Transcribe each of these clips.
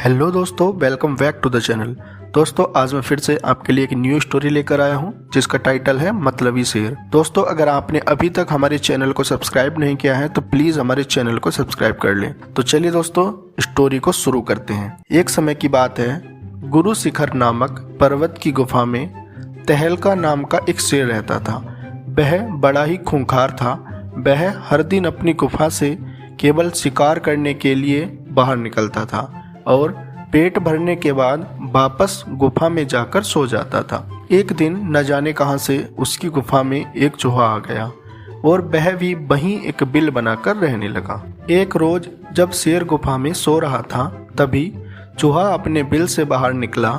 Hello दोस्तों, welcome back to the channel. दोस्तों, आज मैं फिर से आपके लिए एक न्यू स्टोरी लेकर आया हूं जिसका टाइटल है मतलबी शेर। दोस्तों, अगर आपने अभी तक हमारे चैनल को सब्सक्राइब नहीं किया है तो प्लीज हमारे चैनल को सब्सक्राइब कर लें। तो चलिए दोस्तों, स्टोरी को शुरू करते हैं। एक समय की बात है, गुरु शिखर नामक पर्वत की गुफा में तहलका नाम का एक शेर रहता था। वह बड़ा ही खूंखार था। वह हर दिन अपनी गुफा से केवल शिकार करने के लिए बाहर निकलता था और पेट भरने के बाद वापस गुफा में जाकर सो जाता था। एक दिन न जाने कहां से उसकी गुफा में एक चूहा आ गया और वह भी वहीं एक बिल बनाकर रहने लगा। एक रोज जब शेर गुफा में सो रहा था, तभी चूहा अपने बिल से बाहर निकला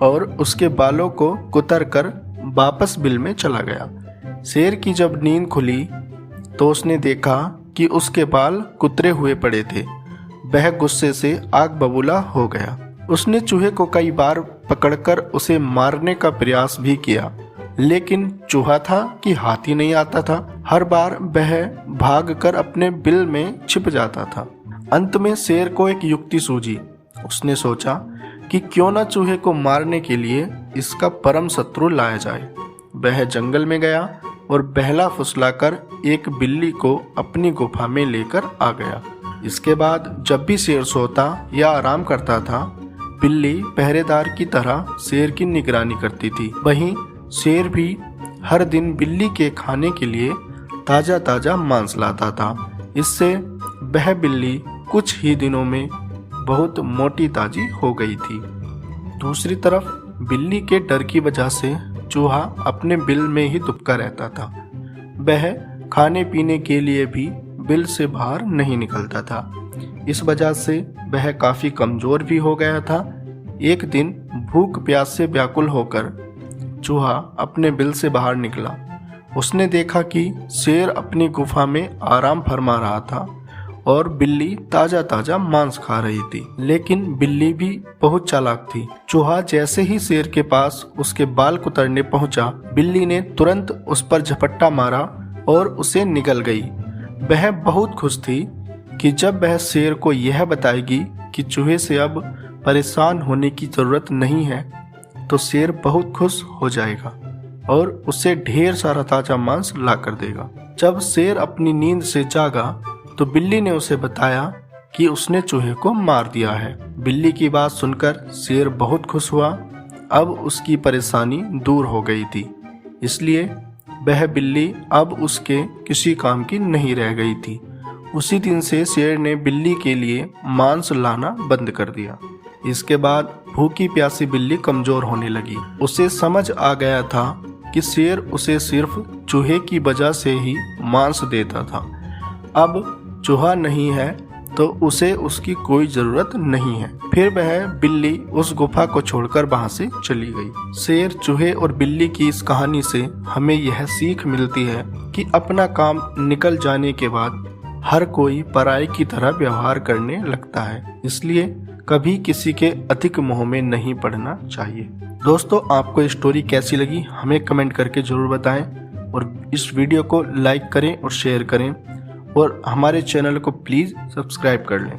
और उसके बालों को कुतर कर वापस बिल में चला गया। शेर की जब नींद खुली तो उसने देखा कि उसके बाल कुतरे हुए पड़े थे। वह गुस्से से आग बबूला हो गया। उसने चूहे को कई बार पकड़कर उसे मारने का प्रयास भी किया, लेकिन चूहा था कि हाथ ही नहीं आता था। हर बार वह भागकर अपने बिल में छिप जाता था। अंत में शेर को एक युक्ति सूझी। उसने सोचा कि क्यों न चूहे को मारने के लिए इसका परम शत्रु लाया जाए। वह जंगल में गया और बहला फुसलाकर एक बिल्ली को अपनी गुफा में लेकर आ गया। इसके बाद जब भी शेर सोता या आराम करता था, बिल्ली पहरेदार की तरह शेर की निगरानी करती थी। वहीं शेर भी हर दिन बिल्ली के खाने के लिए ताजा ताजा मांस लाता था। इससे वह बिल्ली कुछ ही दिनों में बहुत मोटी ताजी हो गई थी। दूसरी तरफ बिल्ली के डर की वजह से चूहा अपने बिल में ही दुबका रहता था। वह खाने पीने के लिए भी बिल से बाहर नहीं निकलता था। इस वजह से वह काफी कमजोर भी हो गया था। एक दिन भूख प्यास से व्याकुल होकर चूहा अपने बिल से बाहर निकला। उसने देखा कि शेर अपनी गुफा में आराम फरमा रहा था और बिल्ली ताजा ताजा मांस खा रही थी। लेकिन बिल्ली भी बहुत चालाक थी। चूहा जैसे ही शेर के पास उसके बाल कुतरने पहुंचा, बिल्ली ने तुरंत उस पर झपट्टा मारा और उसे निगल गई। वह बहुत खुश थी कि जब वह शेर को यह बताएगी कि चूहे से अब परेशान होने की जरूरत नहीं है, तो शेर बहुत खुश हो जाएगा और उसे ढेर सारा ताजा मांस ला कर देगा। जब शेर अपनी नींद से जागा तो बिल्ली ने उसे बताया कि उसने चूहे को मार दिया है। बिल्ली की बात सुनकर शेर बहुत खुश हुआ। अब उसकी परेशानी दूर हो गई थी, इसलिए वह बिल्ली अब उसके किसी काम की नहीं रह गई थी। उसी दिन से शेर ने बिल्ली के लिए मांस लाना बंद कर दिया। इसके बाद भूखी प्यासी बिल्ली कमजोर होने लगी। उसे समझ आ गया था कि शेर उसे सिर्फ चूहे की वजह से ही मांस देता था। अब चूहा नहीं है तो उसे उसकी कोई जरूरत नहीं है। फिर वह बिल्ली उस गुफा को छोड़कर वहां से चली गई। शेर, चूहे और बिल्ली की इस कहानी से हमें यह सीख मिलती है कि अपना काम निकल जाने के बाद हर कोई पराये की तरह व्यवहार करने लगता है। इसलिए कभी किसी के अधिक मोह में नहीं पड़ना चाहिए। दोस्तों, आपको ये स्टोरी कैसी लगी हमें कमेंट करके जरूर बताएं और इस वीडियो को लाइक करें और शेयर करें और हमारे चैनल को प्लीज सब्सक्राइब कर लें।